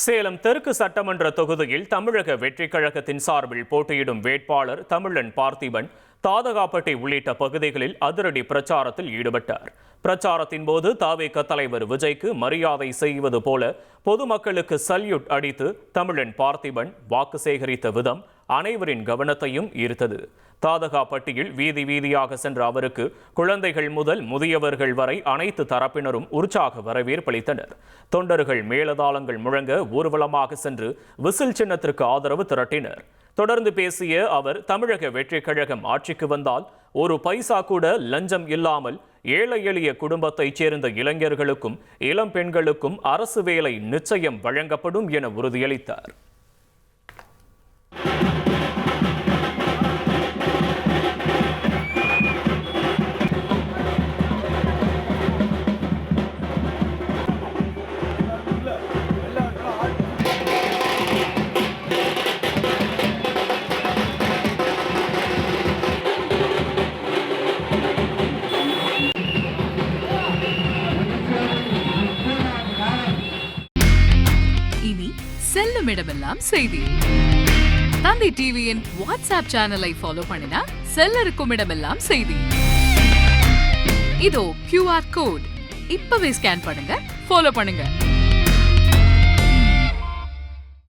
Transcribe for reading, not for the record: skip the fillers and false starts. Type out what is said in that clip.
சேலம் தெற்கு சட்டமன்ற தொகுதியில் தமிழக வெற்றிக் கழகத்தின் சார்பில் போட்டியிடும் வேட்பாளர் தமிழன் பார்த்திபன் தாதகாப்பட்டி உள்ளிட்ட பகுதிகளில் அதிரடி பிரச்சாரத்தில் ஈடுபட்டார். பிரச்சாரத்தின் போது தவேக தலைவர் விஜய்க்கு மரியாதை செய்வது போல பொதுமக்களுக்கு சல்யூட் அடித்து தமிழன் பார்த்திபன் வாக்கு சேகரித்த விதம் அனைவரின் கவனத்தையும் ஈர்த்தது. தாதகாப்பட்டியில் வீதி வீதியாக சென்ற அவருக்கு குழந்தைகள் முதல் முதியவர்கள் வரை அனைத்து தரப்பினரும் உற்சாக வரவேற்பளித்தனர். தொண்டர்கள் மேலதாளங்கள் முழங்க ஊர்வலமாக சென்று விசில் சின்னத்திற்கு ஆதரவு திரட்டினர். தொடர்ந்து பேசிய அவர், தமிழக வெற்றிக் கழகம் ஆட்சிக்கு வந்தால் ஒரு பைசா கூட லஞ்சம் இல்லாமல் ஏழை எளிய குடும்பத்தைச் சேர்ந்த இளைஞர்களுக்கும் இளம் பெண்களுக்கும் அரசு வேலை நிச்சயம் வழங்கப்படும் என உறுதியளித்தார். செல்லும் இடமெல்லாம் செய்தி. தந்தி டிவியின் வாட்ஸ்அப் சேனலை ஃபாலோ பண்ணினா செல்லருக்கும் இடமெல்லாம் செய்தி. இதோ QR கோட் இப்பவே ஸ்கேன் பண்ணுங்க, ஃபாலோ பண்ணுங்க.